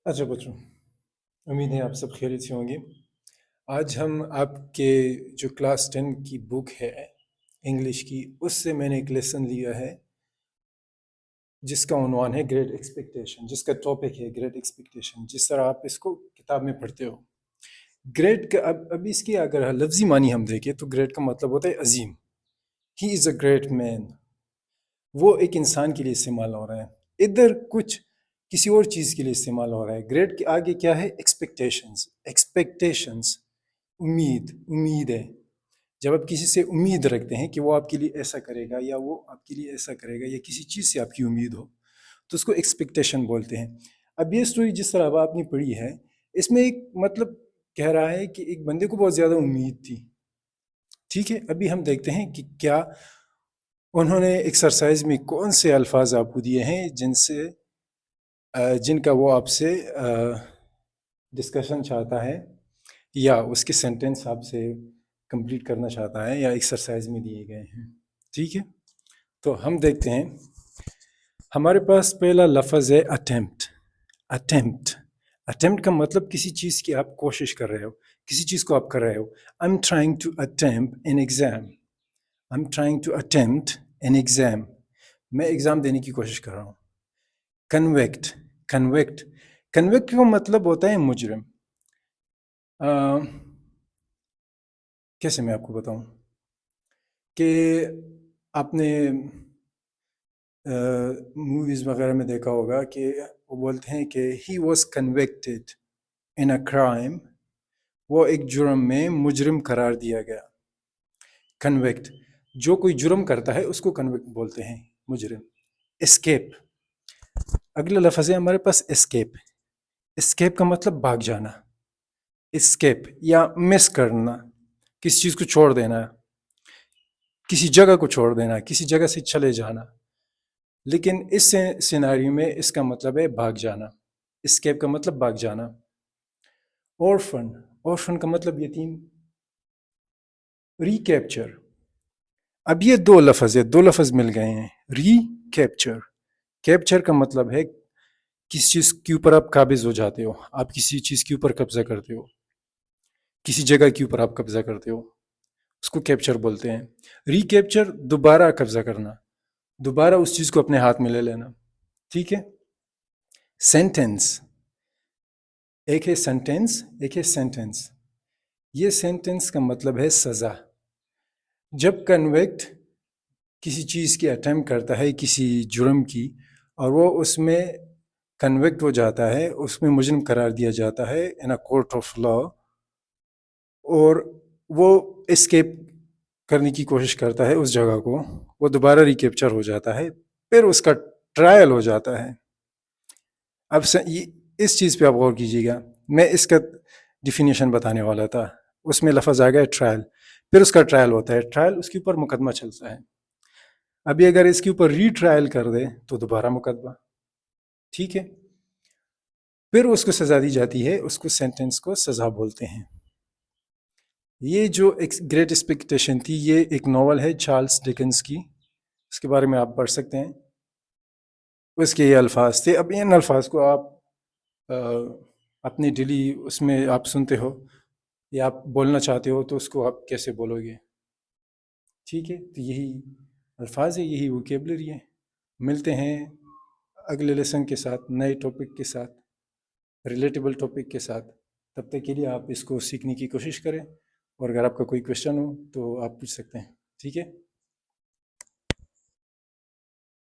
अच्छा बच्चों, उम्मीद है आप सब खैरियत से होंगे। आज हम आपके जो क्लास 10 की बुक है इंग्लिश की, उससे मैंने एक लेसन लिया है जिसका उन्वान है ग्रेट एक्सपेक्टेशन, जिसका टॉपिक है ग्रेट एक्सपेक्टेशन, जिस तरह आप इसको किताब में पढ़ते हो। ग्रेट का अब इसकी अगर लफ्ज़ी मानी हम देखें तो ग्रेट का मतलब होता है अजीम। He is a great man, वो एक इंसान के लिए इस्तेमाल हो रहा है। इधर कुछ किसी और चीज़ के लिए इस्तेमाल हो रहा है। ग्रेट के आगे क्या है? एक्सपेक्टेशंस। एक्सपेक्टेशंस उम्मीद है। जब आप किसी से उम्मीद रखते हैं कि वो आपके लिए ऐसा करेगा या वो आपके लिए ऐसा करेगा या किसी चीज़ से आपकी उम्मीद हो, तो उसको एक्सपेक्टेशन बोलते हैं। अब ये स्टोरी जिस तरह अब आपने पढ़ी है, इसमें एक मतलब कह रहा है कि एक बंदे को बहुत ज़्यादा उम्मीद थी। ठीक है, अभी हम देखते हैं कि क्या उन्होंने एक्सरसाइज में कौन से अल्फाज आपको दिए हैं जिनका वो आपसे डिस्कशन चाहता है या उसके सेंटेंस आपसे कंप्लीट करना चाहता है या एक्सरसाइज में दिए गए हैं। ठीक है, तो हम देखते हैं। हमारे पास पहला लफ्ज़ है अटेम्प्ट। अटेम्प्ट अटेम्प्ट का मतलब किसी चीज़ की आप कोशिश कर रहे हो, किसी चीज़ को आप कर रहे हो। I am trying to attempt an exam. I am trying to attempt an exam. मैं एग्ज़ाम देने की कोशिश कर रहा हूँ। कन्वेक्ट कन्वेक्ट कन्वेक्ट का मतलब होता है मुजरिम। कैसे मैं आपको बताऊं कि आपने मूवीज़ वगैरह में देखा होगा कि वो बोलते हैं कि he was convicted in a crime, वो एक जुर्म में मुजरिम करार दिया गया। कन्वेक्ट, जो कोई जुर्म करता है उसको कन्वेक्ट बोलते हैं, मुजरिम। एस्केप, अगला लफ्ज़ है हमारे पास एस्केप। एस्केप का मतलब भाग जाना। एस्केप या मिस करना, किसी चीज़ को छोड़ देना, किसी जगह को छोड़ देना, किसी जगह से चले जाना। लेकिन इस सिनारियो में इसका मतलब है भाग जाना। एस्केप का मतलब भाग जाना। ऑर्फन, ऑर्फन का मतलब यतीम। रिकैप्चर, अब ये दो लफ्ज़ है, दो लफ्ज़ मिल गए हैं। रिकैप्चर, कैप्चर का मतलब है किसी चीज़ के ऊपर आप काबिज हो जाते हो, आप किसी चीज़ के ऊपर कब्जा करते हो, किसी जगह के ऊपर आप कब्जा करते हो, उसको कैप्चर बोलते हैं। रिकैप्चर, दोबारा कब्जा करना, दोबारा उस चीज़ को अपने हाथ में ले लेना। ठीक है। सेंटेंस, एक है सेंटेंस, एक है सेंटेंस। ये सेंटेंस का मतलब है सज़ा। जब कन्वेक्ट किसी चीज़ की अटेम्प्ट करता है, किसी जुर्म की, और वो उसमें कन्वेक्ट हो जाता है, उसमें मुजरिम करार दिया जाता है इन अ कोर्ट ऑफ लॉ, और वो एस्केप करने की कोशिश करता है उस जगह को, वो दोबारा रिकैप्चर हो जाता है, फिर उसका ट्रायल हो जाता है। अब इस चीज़ पे आप गौर कीजिएगा, मैं इसका डिफिनीशन बताने वाला था। उसमें लफ्ज़ आ गया ट्रायल, फिर उसका ट्रायल होता है, ट्रायल उसके ऊपर मुकदमा चलता है। अभी अगर इसके ऊपर रीट्रायल कर दे तो दोबारा मुकदमा। ठीक है, फिर उसको सज़ा दी जाती है, उसको सेंटेंस को सज़ा बोलते हैं। ये जो ग्रेट एक्सपेक्टेशन थी, ये एक नॉवल है चार्ल्स डिकेंस की, इसके बारे में आप पढ़ सकते हैं। उसके ये अल्फाज थे। अब इन अल्फाज को आप अ, अपनी डेली उसमें आप सुनते हो या आप बोलना चाहते हो, तो उसको आप कैसे बोलोगे। ठीक है, तो यही अल्फाज है, यही वोकेबलरी है। मिलते हैं अगले लेसन के साथ, नए टॉपिक के साथ, रिलेटेबल टॉपिक के साथ। तब तक के लिए आप इसको सीखने की कोशिश करें, और अगर आपका कोई क्वेश्चन हो तो आप पूछ सकते हैं। ठीक है।